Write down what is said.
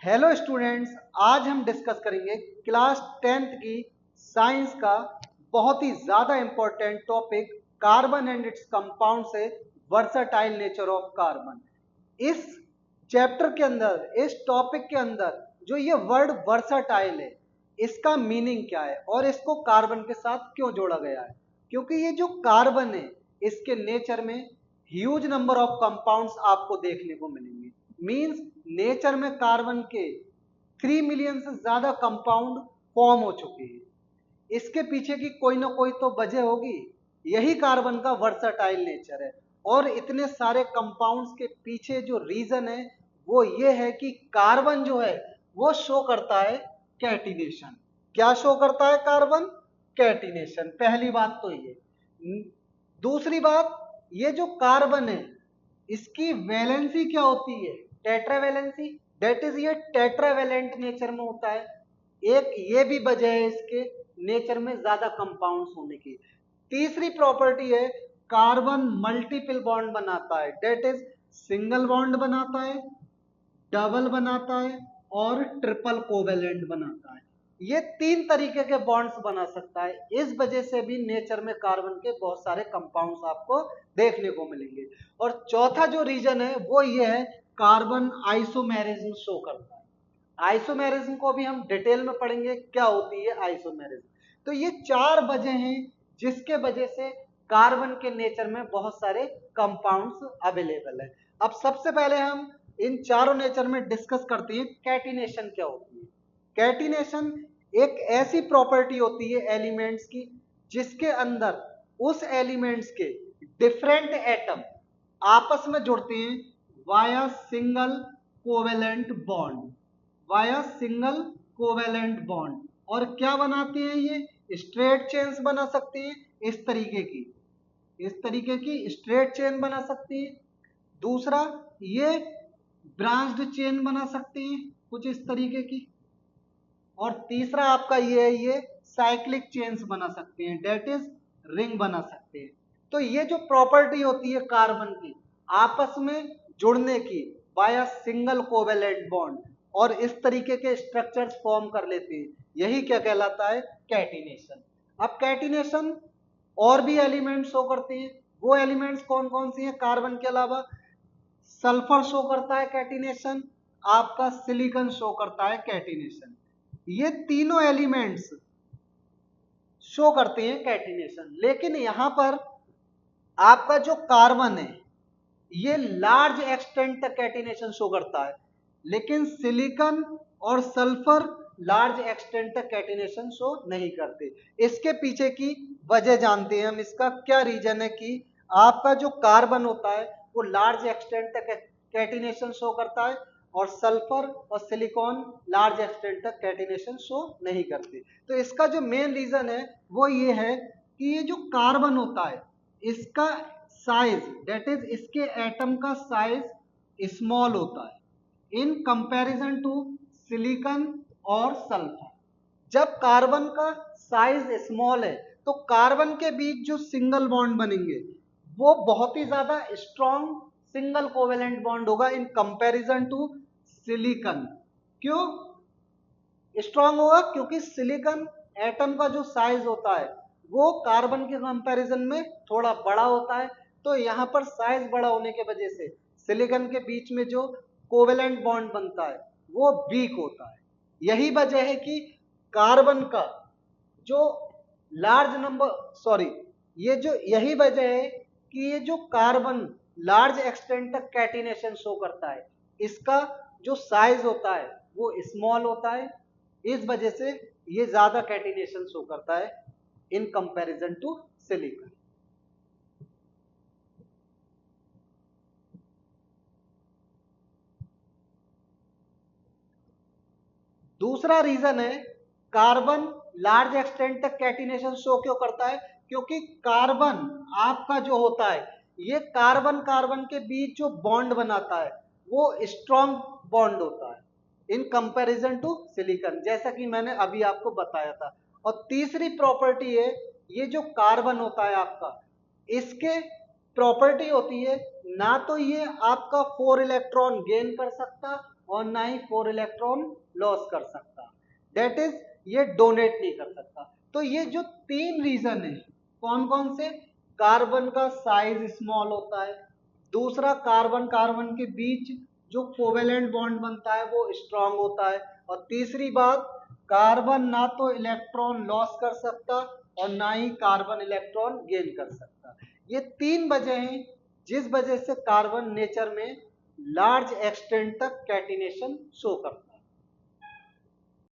Hello students, आज हम discuss करेंगे क्लास 10th की साइंस का बहुत ही ज़्यादा important topic carbon and its compound से वर्सटाइल नेचर ऑफ कार्बन। इस चैप्टर के अंदर, इस टॉपिक के अंदर जो ये वर्ड वर्सटाइल है, इसका मीनिंग क्या है और इसको कार्बन के साथ क्यों जोड़ा गया है। क्योंकि ये जो कार्बन है, इसके नेचर में ह्यूज नंबर ऑफ कंपाउंड्स आपको देखने को मिलेंगे। मींस नेचर में कार्बन के 3 मिलियन से ज्यादा कंपाउंड फॉर्म हो चुके हैं। इसके पीछे की कोई ना कोई तो वजह होगी। यही कार्बन का वर्सटाइल नेचर है। और इतने सारे कंपाउंड्स के पीछे जो रीजन है वो ये है कि कार्बन जो है वो शो करता है कैटिनेशन। क्या शो करता है कार्बन? कैटिनेशन। पहली बात तो ये। दूसरी बात, ये जो कार्बन है इसकी वैलेंसी क्या होती है? टेट्रावैलेंसी। दैट इज ये टेट्रावैलेंट नेचर में होता है। एक ये भी वजह है इसके नेचर में ज्यादा कंपाउंड्स होने की। तीसरी प्रॉपर्टी है कार्बन मल्टीपल बॉन्ड बनाता है। दैट इज सिंगल बॉन्ड बनाता है, डबल बनाता है और ट्रिपल कोवेलेंट बनाता है। ये 3 तरीके के बॉन्ड्स बना सकता है। इस वजह से भी नेचर में कार्बन के बहुत सारे कंपाउंड्स आपको देखने को मिलेंगे। और चौथा जो रीजन है वो ये है कार्बन आइसोमेरिज्म शो करता है। आइसोमेरिज्म को भी हम डिटेल में पढ़ेंगे, क्या होती है आइसोमेरिज्म। तो ये 4 वजह हैं जिसके वजह से कार्बन के नेचर में बहुत सारे कंपाउंड्स अवेलेबल है। अब सबसे पहले हम इन चारों नेचर में डिस्कस करते हैं कैटिनेशन क्या होती है। कैटिनेशन एक ऐसी प्रॉपर्टी होती है एलिमेंट्स की जिसके अंदर उस एलिमेंट्स के डिफरेंट एटम आपस में जुड़ते हैं via single covalent bond. Via single covalent bond. और क्या बनाते हैं ये? स्ट्रेट चेन्स बना सकते हैं। इस तरीके की स्ट्रेट चेन बना सकती है। दूसरा, ये ब्रांच्ड चेन बना सकते हैं कुछ इस तरीके की। और तीसरा आपका ये है, ये साइक्लिक चेन्स बना सकते हैं। डेट इज रिंग बना सकते हैं। तो ये जो प्रॉपर्टी होती है कार्बन की आपस में जुड़ने की बाय सिंगल कोवेलेंट बॉन्ड और इस तरीके के स्ट्रक्चर्स फॉर्म कर लेते हैं, यही क्या कहलाता है? कैटिनेशन। अब कैटिनेशन और भी एलिमेंट्स शो करते हैं। वो एलिमेंट्स कौन कौन सी हैं कार्बन के अलावा? सल्फर शो करता है कैटिनेशन, आपका सिलिकॉन शो करता है कैटिनेशन। ये तीनों एलिमेंट्स शो करते हैं कैटिनेशन। लेकिन यहां पर आपका जो कार्बन है ये लार्ज एक्सटेंट तक कैटिनेशन शो करता है, लेकिन सिलिकॉन और सल्फर लार्ज एक्सटेंट तक कैटिनेशन शो नहीं करते। इसके पीछे की वजह जानते हैं हम। इसका क्या रीजन है कि आपका जो कार्बन होता है वो लार्ज एक्सटेंट तक कैटिनेशन शो करता है और सल्फर और सिलिकॉन लार्ज एक्सटेंट तक कैटिनेशन शो नहीं करते। तो इसका जो मेन रीजन है वो ये है कि ये जो कार्बन होता है इसका साइज, डेट इज इसके एटम का साइज स्मॉल होता है इन कंपैरिजन टू सिलिकॉन और सल्फर। जब कार्बन का साइज स्मॉल है तो कार्बन के बीच जो सिंगल बॉन्ड बनेंगे वो बहुत ही ज्यादा स्ट्रॉन्ग सिंगल कोवेलेंट बॉन्ड होगा इन कंपैरिजन टू सिलिकॉन। क्यों स्ट्रॉन्ग होगा? क्योंकि सिलिकॉन एटम का जो साइज होता है वो कार्बन के कंपैरिजन में थोड़ा बड़ा होता है। तो यहाँ पर साइज बड़ा होने के वजह से सिलिकॉन के बीच में जो कोवेलेंट बॉन्ड बनता है वो वीक होता है। यही वजह है कि कार्बन का जो लार्ज नंबर सॉरी ये जो यही वजह है कि ये जो कार्बन लार्ज एक्सटेंट तक कैटिनेशन शो करता है, इसका जो साइज होता है वो स्मॉल होता है। इस वजह से ये ज्यादा कैटिनेशन शो करता है इन कंपैरिजन टू सिलिकॉन। दूसरा रीजन है कार्बन लार्ज एक्सटेंट तक कैटिनेशन शो क्यों करता है? क्योंकि कार्बन आपका जो होता है ये कार्बन कार्बन के बीच जो बॉन्ड बनाता है वो स्ट्रॉन्ग बॉन्ड होता है इन कंपैरिजन टू सिलिकॉन, जैसा कि मैंने अभी आपको बताया था। और तीसरी प्रॉपर्टी है, ये जो कार्बन होता है आपका, इसके प्रॉपर्टी होती है ना तो ये आपका 4 इलेक्ट्रॉन गेन कर सकता और ना ही 4 इलेक्ट्रॉन लॉस कर सकता। दैट इज ये डोनेट नहीं कर सकता। तो ये जो 3 रीजन है, कौन कौन से? कार्बन का साइज स्मॉल होता है, दूसरा कार्बन कार्बन के बीच जो कोवेलेंट बॉन्ड बनता है वो स्ट्रांग होता है, और तीसरी बात, कार्बन ना तो इलेक्ट्रॉन लॉस कर सकता और ना ही कार्बन इलेक्ट्रॉन गेन कर सकता। ये 3 वजह हैं जिस वजह से कार्बन नेचर में लार्ज एक्सटेंट तक कैटिनेशन शो करता है।